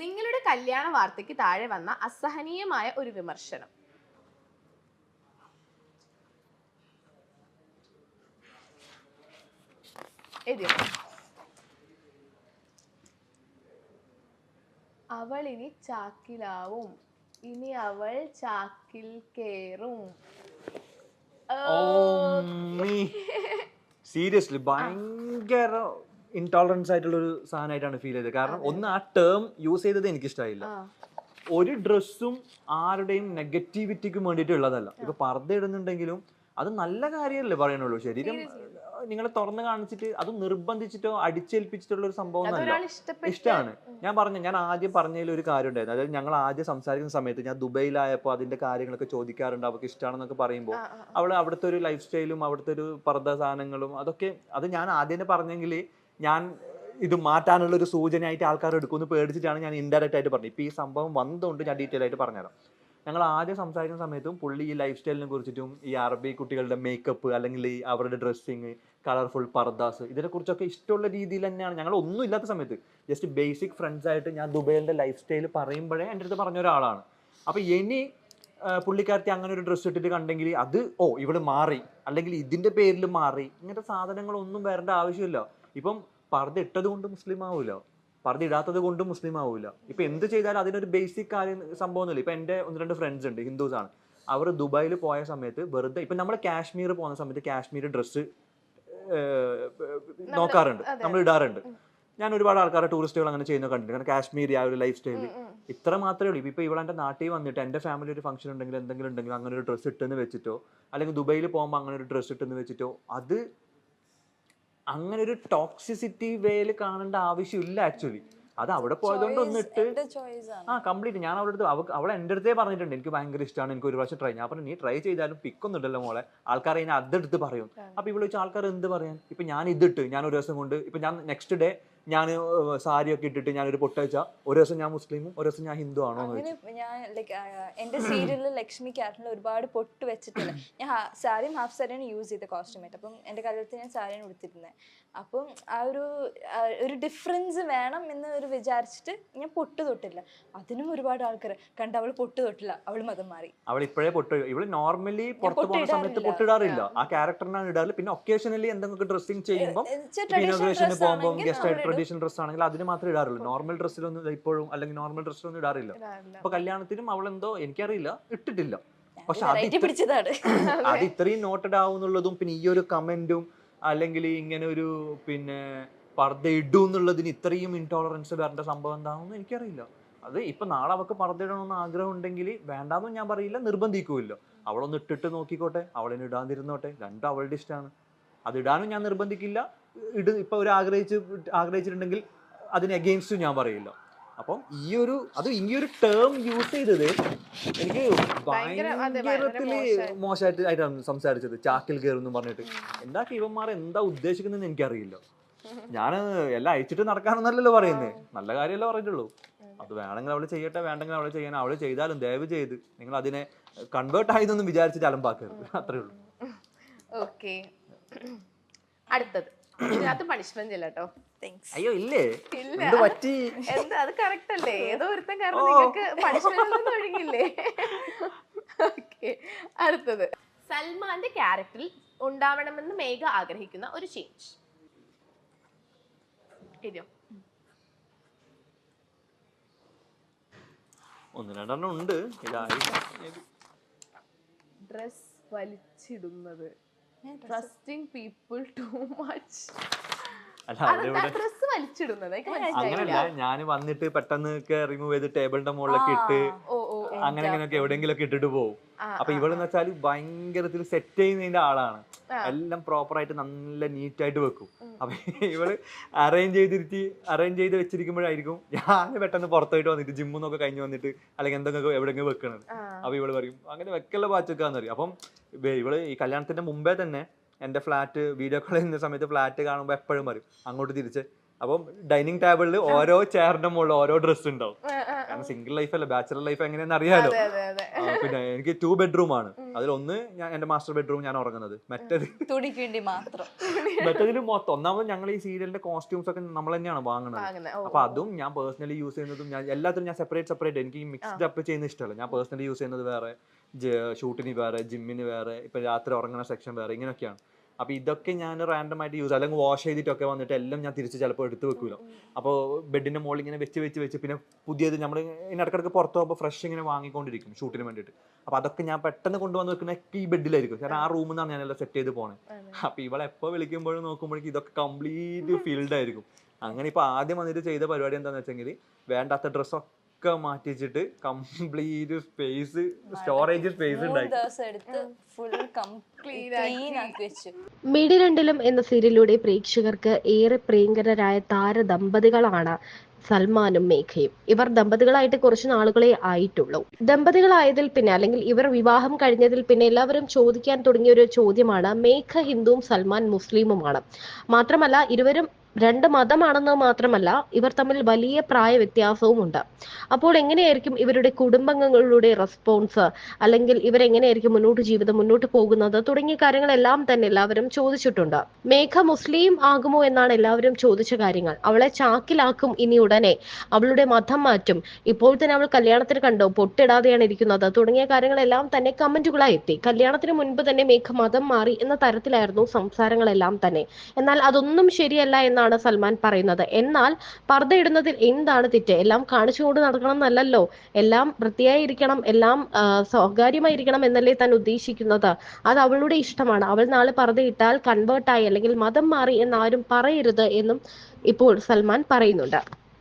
നിങ്ങളുടെ കല്യാണ വാർത്തയ്ക്ക് താഴെ വന്ന അസഹനീയമായ ഒരു വിമർശനം. അവൾ ഇനി ചാക്കിലാവും, ഇനി അവൾ ചാക്കിൽ കേറും. സീരിയസ്ലി ഭയങ്കര ഇൻടോളറൻസ് ആയിട്ടുള്ള ഒരു സാധനമായിട്ടാണ് ഫീൽ ചെയ്തത്. കാരണം ഒന്ന് ആ ടേം യൂസ് ചെയ്തത് എനിക്ക് ഇഷ്ടമായില്ല. ഒരു ഡ്രസ്സും ആരുടെയും നെഗറ്റിവിറ്റിക്ക് വേണ്ടിയിട്ടുള്ളതല്ല. ഇപ്പൊ പർദ്ദ ഇടുന്നുണ്ടെങ്കിലും അത് നല്ല കാര്യമല്ലേ പറയണുള്ളൂ. ശരീരം നിങ്ങളെ തുറന്ന് കാണിച്ചിട്ട് അത് നിർബന്ധിച്ചിട്ടോ അടിച്ചേൽപ്പിച്ചിട്ടുള്ള ഒരു സംഭവം ഇഷ്ടമാണ്. ഞാൻ ആദ്യം പറഞ്ഞതിൽ ഒരു കാര്യം ഉണ്ടായിരുന്നു. അതായത് ഞങ്ങൾ ആദ്യം സംസാരിക്കുന്ന സമയത്ത് ഞാൻ ദുബൈയിലായപ്പോൾ അതിന്റെ കാര്യങ്ങളൊക്കെ ചോദിക്കാറുണ്ട്, അവർക്ക് ഇഷ്ടമാണെന്നൊക്കെ പറയുമ്പോൾ അവിടുത്തെ ഒരു ലൈഫ് സ്റ്റൈലും അവിടുത്തെ ഒരു പർദ്ദ സാധനങ്ങളും അതൊക്കെ അത് ഞാൻ ആദ്യം പറഞ്ഞെങ്കിൽ ഞാൻ ഇത് മാറ്റാനുള്ള ഒരു സൂചനയായിട്ട് ആൾക്കാർ എടുക്കുമെന്ന് പേടിച്ചിട്ടാണ് ഞാൻ ഇൻഡയറക്റ്റ് ആയിട്ട് പറഞ്ഞത്. ഇപ്പൊ ഈ സംഭവം വന്നതുകൊണ്ട് ഞാൻ ഡീറ്റെയിൽ ആയിട്ട് പറഞ്ഞുതരാം. ഞങ്ങൾ ആദ്യം സംസാരിക്കുന്ന സമയത്തും പുള്ളി ഈ ലൈഫ് സ്റ്റൈലിനെ കുറിച്ചിട്ടും ഈ അറബി കുട്ടികളുടെ മേക്കപ്പ് അല്ലെങ്കിൽ ഈ അവരുടെ ഡ്രസ്സിങ്, കളർഫുൾ പർദാസ്, ഇതിനെക്കുറിച്ചൊക്കെ ഇഷ്ടമുള്ള രീതിയിൽ തന്നെയാണ്. ഞങ്ങൾ ഒന്നും ഇല്ലാത്ത സമയത്ത് ജസ്റ്റ് ബേസിക് ഫ്രണ്ട്സ് ആയിട്ട് ഞാൻ ദുബൈലിന്റെ ലൈഫ് സ്റ്റൈൽ പറയുമ്പോഴേ എൻ്റെ അടുത്ത് പറഞ്ഞ ഒരാളാണ്. അപ്പൊ ഇനി പുള്ളിക്കാരത്തി അങ്ങനെ ഒരു ഡ്രസ്സ് ഇട്ടിട്ട് കണ്ടെങ്കിൽ അത് ഇവള് മാറി, അല്ലെങ്കിൽ ഇതിന്റെ പേരിൽ മാറി, ഇങ്ങനത്തെ സാധനങ്ങളൊന്നും വരേണ്ട ആവശ്യമില്ല. ഇപ്പം പർദ്ദ ഇട്ടത് കൊണ്ട് മുസ്ലിം ആവൂല, പർദ്ദ ഇടാത്തത് കൊണ്ട് മുസ്ലിം ആവൂല. ഇപ്പൊ എന്ത് ചെയ്താലും അതിനൊരു ബേസിക് കാര്യം സംഭവമൊന്നുമില്ല. ഇപ്പൊ എൻ്റെ 1-2 ഫ്രണ്ട്സ് ഉണ്ട്, ഹിന്ദുസ് ആണ്. അവർ ദുബായിൽ പോയ സമയത്ത് വെറുതെ ഇപ്പൊ നമ്മൾ കാശ്മീർ പോകുന്ന സമയത്ത് കാശ്മീർ ഡ്രസ്സ് നോക്കാറുണ്ട്, നമ്മൾ ഇടാറുണ്ട്. ഞാൻ ഒരുപാട് ആൾക്കാരെ ടൂറിസ്റ്റുകൾ അങ്ങനെ ചെയ്യുന്നത് കണ്ടിട്ടുണ്ട്. കാരണം കാശ്മീരി ആ ഒരു ലൈഫ് സ്റ്റൈല് ഇത്ര മാത്രമേ ഉള്ളൂ. ഇപ്പൊ ഇവിടെ എൻ്റെ നാട്ടിൽ വന്നിട്ട് എൻ്റെ ഫാമിലി ഒരു ഫംഗ്ഷൻ ഉണ്ടെങ്കിൽ എന്തെങ്കിലും ഉണ്ടെങ്കിൽ അങ്ങനെ ഒരു ഡ്രസ്സ് ഇട്ടെന്ന് വെച്ചിട്ടോ, അല്ലെങ്കിൽ ദുബൈയിൽ പോകുമ്പോൾ അങ്ങനെ ഒരു ഡ്രസ്സ് ഇട്ടെന്ന് വെച്ചിട്ടോ, അത് അങ്ങനെ ഒരു ടോക്സിസിറ്റി വേയിൽ കാണേണ്ട ആവശ്യമില്ല ആക്ച്വലി. അത് അവിടെ പോയതുകൊണ്ട് ഒന്നിട്ട് കംപ്ലീറ്റ് ഞാൻ അവളുടെ അടുത്ത് അവൾ എൻ്റെ അടുത്തേ പറഞ്ഞിട്ടുണ്ട് എനിക്ക് ഭയങ്കര ഇഷ്ടമാണ്, എനിക്ക് ഒരു പ്രാവശ്യം ട്രൈ. ഞാൻ പറഞ്ഞു നീ ട്രൈ ചെയ്താലും പിക്കൊന്നും ഇല്ലല്ലോ മോളെ, ആൾക്കാർ അതിനെ അതെടുത്ത് പറയും. അപ്പൊ ഇവിടെ വെച്ചാൽ ആൾക്കാർ എന്ത് പറയാൻ. ഇപ്പൊ ഞാൻ ഇതിട്ട് ഞാൻ ഒരു ദിവസം കൊണ്ട് ഇപ്പൊ ഞാൻ നെക്സ്റ്റ് ഡേ ഞാൻ സാരിയൊക്കെ ഇട്ടിട്ട് ഞാനൊരു പൊട്ട് വെച്ചാൽ ഒരു ദിവസം ഞാൻ മുസ്ലിമും ഒരു ദിവസം ഞാൻ ഹിന്ദു ആണോ എന്ന് ചോദിച്ചു. ഞാൻ എന്റെ സീരിയലിൽ ലക്ഷ്മി ക്യാരക്ടറിൽ ഒരുപാട് പൊട്ട് വെച്ചിട്ടില്ല. ഞാൻ സാരിയും ഹാഫ് സാരിയാണ് യൂസ് ചെയ്ത കോസ്റ്റ്യൂമായിട്ട്. അപ്പം എന്റെ കല്യാണത്തിന് ഞാൻ സാരിയാണ് ഉടുത്തിരുന്നത്. അപ്പം ആ ഒരു ഡിഫറൻസ് വേണം എന്ന് ഒരു വിചാരിച്ചിട്ട് ഞാൻ പൊട്ട് തൊട്ടില്ല. അതിനും ഒരുപാട് ആൾക്കാർ കണ്ട് അവൾ പൊട്ട് തൊട്ടില്ല, അവൾ മതം മാറി, അവൾ ഇപ്പോഴേ പൊട്ട്. ഇവള് നോർമലി പുറത്ത് പോകുന്ന സമയത്ത് പൊട്ടിടാറില്ല, ആ ക്യാരക്ടറിനാണ് ഇടാറ്. പിന്നെ ഒക്കേഷനലി എന്തെങ്കിലും ഡ്രസ്സിങ് ചെയ്യുമ്പോൾ ഇനോഗ്രേഷന് പോകുമ്പോൾ ഗസ്റ്റ് ആയിട്ട് ട്രഡീഷണൽ ഡ്രസ് ആണെങ്കിൽ അതിന് മാത്രമേ ഇടാറുള്ളൂ. നോർമൽ ഡ്രസ്സിലൊന്നും ഇപ്പോഴും അല്ലെങ്കിൽ നോർമൽ ഡ്രസ്സിലൊന്നും ഇടാറില്ല. അപ്പൊ കല്യാണത്തിനും അവളെന്തോ എനിക്കറിയില്ല ഇട്ടിട്ടില്ല. പക്ഷെ അത് ഇത്രയും നോട്ടഡ് ആവുന്നുള്ളതും പിന്നെ ഈ ഒരു കമന്റും അല്ലെങ്കിൽ ഇങ്ങനെ ഒരു പിന്നെ പർദ്ദ ഇടൂ എന്നുള്ളതിന് ഇത്രയും ഇൻടോളറൻസ് വരേണ്ട സംഭവം എന്താണെന്ന് എനിക്കറിയില്ല. അത് ഇപ്പൊ നാളെ അവൾക്ക് പർദ്ദ ഇടണമെന്ന് ആഗ്രഹം ഉണ്ടെങ്കിൽ വേണ്ടാന്നും ഞാൻ പറയില്ല, നിർബന്ധിക്കൂല്ല. അവളൊന്ന് ഇട്ടിട്ട് നോക്കിക്കോട്ടെ, അവളിന് ഇടാതിരുന്നോട്ടെ, രണ്ടും അവളുടെ ഇഷ്ടമാണ്. അത് ഇടാനും ഞാൻ നിർബന്ധിക്കില്ല. ഇപ്പൊ ഒരു ആഗ്രഹിച്ചിട്ടുണ്ടെങ്കിൽ അതിന് അഗെയിൻസ്റ്റ് ഞാൻ പറയില്ല. അപ്പം ഈ ഒരു ടേം യൂസ് ചെയ്തത് എനിക്ക് ഭയങ്കരത്തില് മോശമായിട്ടാണ് സംസാരിച്ചത്. ചാക്കിൽ കയറുന്നു പറഞ്ഞിട്ട് എന്താക്കി ഇവന്മാർ എന്താ ഉദ്ദേശിക്കുന്നതെന്ന് എനിക്കറിയില്ല. ഞാൻ എല്ലാം അയച്ചിട്ട് നടക്കാനൊന്നല്ലല്ലോ പറയുന്നത്, നല്ല കാര്യമല്ലേ പറഞ്ഞിട്ടുള്ളൂ. അത് വേണമെങ്കിൽ അവള് ചെയ്യട്ടെ, വേണ്ടെങ്കിൽ അവള് ചെയ്യാൻ. അവള് ചെയ്താലും ദയവ് ചെയ്ത് നിങ്ങൾ അതിനെ കൺവേർട്ട് ആയതൊന്നും വിചാരിച്ചിട്ട് അലമ്പാക്കരുത്, അത്രേ ഉള്ളൂ. ഓക്കെ, അടുത്തത് ഇതിനകത്ത് പണിഷ്മെന്റ് ഇല്ല കേട്ടോ. അയ്യോ ഇല്ലേ, എന്താ അത് കറക്റ്റ് അല്ലേ? ഏതോ ഒരുത്തൻ കാരണം നിങ്ങൾക്ക് പണിഷ്മെന്റ് ഒഴുകില്ലേ? ഓക്കെ, അടുത്തത് സൽമാന്റെ ക്യാരക്ടറിൽ ഉണ്ടാവണമെന്ന് മേഘ ആഗ്രഹിക്കുന്ന ഒരു ചേഞ്ച്. ഒന്ന് രണ്ടെണ്ണം ഉണ്ട്. ഡ്രസ് വലിച്ചിടുന്നത്, trusting people too much. Dress വലിച്ചിടുന്നത് അങ്ങനല്ല, ഞാൻ വന്നിട്ട് പെട്ടെന്ന് റിമൂവ് ചെയ്ത് ടേബിളിന്റെ മുകളിലൊക്കെ ഇട്ട് അങ്ങനെയൊക്കെ എവിടെയെങ്കിലും ഒക്കെ ഇട്ടിട്ട് പോകും. അപ്പൊ ഇവളെന്ന് വെച്ചാൽ ഭയങ്കരത്തിൽ സെറ്റ് ചെയ്യുന്നതിന്റെ ആളാണ്, എല്ലാം പ്രോപ്പറായിട്ട് നല്ല നീറ്റായിട്ട് വെക്കും. അപ്പൊ ഇവള് അറേഞ്ച് ചെയ്ത് വെച്ചിരിക്കുമ്പോഴായിരിക്കും ഞാൻ പെട്ടെന്ന് പുറത്തോട്ട് വന്നിട്ട് ജിമ്മിന്നൊക്കെ കഴിഞ്ഞ് വന്നിട്ട് അല്ലെങ്കിൽ എന്തെങ്കിലും എവിടെയെങ്കിലും വെക്കണത്. അപ്പൊ ഇവള് പറയും അങ്ങനെ വെക്കല്ല പാച്ചൊക്കാന്ന് പറയും. അപ്പം ഇവള് ഈ കല്യാണത്തിന്റെ മുമ്പേ തന്നെ എൻ്റെ ഫ്ലാറ്റ് വീഡിയോ കോൾ ചെയ്യുന്ന സമയത്ത് ഫ്ലാറ്റ് കാണുമ്പോൾ എപ്പോഴും പറയും അങ്ങോട്ട് തിരിച്ച്. അപ്പം ഡൈനിങ് ടേബിളിൽ ഓരോ ചെയറിന്റെ മുകളിൽ ഓരോ ഡ്രസ്സ് ഉണ്ടാവും. കാരണം സിംഗിൾ ലൈഫ് അല്ല, ബാച്ചലർ ലൈഫ് എങ്ങനെയാണെന്ന് അറിയാലോ. പിന്നെ എനിക്ക് 2 ബെഡ്റൂം ആണ്. അതിലൊന്ന് ഞാൻ എന്റെ മാസ്റ്റർ ബെഡ്റൂം ഞാൻ ഉറങ്ങുന്നത്, തുണിക്ക് വേണ്ടി മാത്രം. മറ്റേതിൽ മൊത്തം ഒന്നാമത് ഞങ്ങൾ ഈ സീരിയലിന്റെ കോസ്റ്റ്യൂംസ് ഒക്കെ നമ്മൾ തന്നെയാണ് വാങ്ങുന്നത്. അപ്പൊ അതും ഞാൻ പേഴ്സണലി യൂസ് ചെയ്യുന്നതും ഞാൻ എല്ലാത്തിനും ഞാൻ സെപ്പറേറ്റ് എനിക്ക് ഈ മിക്സ്ഡ് അപ്പ് ചെയ്യുന്ന ഇഷ്ടമല്ല. ഞാൻ പേഴ്സണലി യൂസ് ചെയ്യുന്നത് വേറെ, ഷൂട്ടിന് വേറെ, ജിമ്മിന് വേറെ, ഇപ്പൊ രാത്രി ഉറങ്ങുന്ന സെക്ഷൻ വേറെ, ഇങ്ങനെയൊക്കെയാണ്. അപ്പൊ ഇതൊക്കെ ഞാൻ റാൻഡം ആയിട്ട് യൂസ്, അല്ലെങ്കിൽ വാഷ് ചെയ്തിട്ടൊക്കെ വന്നിട്ട് എല്ലാം ഞാൻ തിരിച്ച് ചിലപ്പോൾ എടുത്ത് വെക്കൂല. അപ്പോൾ ബെഡിന്റെ മുകളിൽ ഇങ്ങനെ വെച്ച് പിന്നെ പുതിയത് നമ്മൾ ഇടക്കിടക്ക് പുറത്ത് പോകുമ്പോൾ ഫ്രഷ് ഇങ്ങനെ വാങ്ങിക്കൊണ്ടിരിക്കും ഷൂട്ടിന് വേണ്ടിയിട്ട്. അപ്പൊ അതൊക്കെ ഞാൻ പെട്ടെന്ന് കൊണ്ടുവന്ന് വെക്കുന്ന ഈ ബെഡിലായിരിക്കും, കാരണം ആ റൂമിൽ നിന്നാണ് ഞാനെല്ലാം സെറ്റ് ചെയ്ത് പോണേ. അപ്പൊ ഇവളെ എപ്പോൾ വിളിക്കുമ്പോഴും നോക്കുമ്പോഴേക്കും ഇതൊക്കെ കംപ്ലീറ്റ് ഫീൽഡ് ആയിരിക്കും. അങ്ങനെ ഇപ്പൊ ആദ്യം വന്നിട്ട് ചെയ്ത പരിപാടി എന്താണെന്ന് വെച്ചെങ്കിൽ വേണ്ടാത്ത ഡ്രസ്സൊക്കെ മാറ്റിച്ചിട്ട് കംപ്ലീറ്റ് സ്പേസ്, സ്റ്റോറേജ് സ്പേസ് ഉണ്ടായി. മിഡി രണ്ടിലും എന്ന സീരിയലിലൂടെ പ്രേക്ഷകർക്ക് ഏറെ പ്രിയങ്കരരായ താരദമ്പതികളാണ് സൽമാനും മേഘയും. ഇവർ ദമ്പതികളായിട്ട് കുറച്ച് നാളുകളെ ആയിട്ടുള്ളൂ. ദമ്പതികളായതിൽ പിന്നെ, അല്ലെങ്കിൽ ഇവർ വിവാഹം കഴിഞ്ഞതിൽ പിന്നെ എല്ലാവരും ചോദിക്കാൻ തുടങ്ങിയ ഒരു ചോദ്യമാണ്, മേഘ ഹിന്ദുവും സൽമാൻ മുസ്ലിമുമാണ്. മാത്രമല്ല ഇരുവരും രണ്ട് മതമാണെന്ന് മാത്രമല്ല, ഇവർ തമ്മിൽ വലിയ പ്രായ വ്യത്യാസവും ഉണ്ട്. അപ്പോൾ എങ്ങനെയായിരിക്കും ഇവരുടെ കുടുംബാംഗങ്ങളുടെ റെസ്പോൺസ്, അല്ലെങ്കിൽ ഇവരെങ്ങനെയായിരിക്കും ജീവിതം മുന്നോട്ട് പോകുന്നത് തുടങ്ങിയ കാര്യങ്ങളെല്ലാം തന്നെ എല്ലാവരും ചോദിച്ചിട്ടുണ്ട്. മേഘ മുസ്ലിം ആകുമോ എന്നാണ് എല്ലാവരും ചോദിച്ച കാര്യങ്ങൾ. അവളെ ചാക്കിലാക്കും ഇനി ഉടനെ, അവളുടെ മതം മാറ്റും, ഇപ്പോൾ തന്നെ അവൾ കല്യാണത്തിന് കണ്ടോ പൊട്ടിടാതെയാണ് ഇരിക്കുന്നത് തുടങ്ങിയ കാര്യങ്ങളെല്ലാം തന്നെ കമന്റുകളായി എത്തി. കല്യാണത്തിന് മുൻപ് തന്നെ മേഘ മതം മാറി എന്ന തരത്തിലായിരുന്നു സംസാരങ്ങളെല്ലാം തന്നെ. എന്നാൽ അതൊന്നും ശരിയല്ല എന്നാണ് സൽമാൻ പറയുന്നത്. എന്നാൽ പർദ്ദയിടുന്നതിൽ എന്താണ് തെറ്റ്? എല്ലാം കാണിച്ചുകൊണ്ട് നടക്കണം എന്നല്ലല്ലോ, എല്ലാം വൃത്തിയായിരിക്കണം, എല്ലാം സ്വകാര്യമായിരിക്കണം എന്നല്ലേ താൻ ഉദ്ദേശിക്കുന്നത്. അത് അവളുടെ ഇഷ്ടമാണ്. അവൾ നാളെ പർദ്ദയിട്ടാൽ കൺവേർട്ടായി അല്ലെങ്കിൽ മതം മാറി എന്നാരും പറയരുത് എന്നും ഇപ്പോൾ സൽമാൻ പറയുന്നുണ്ട്.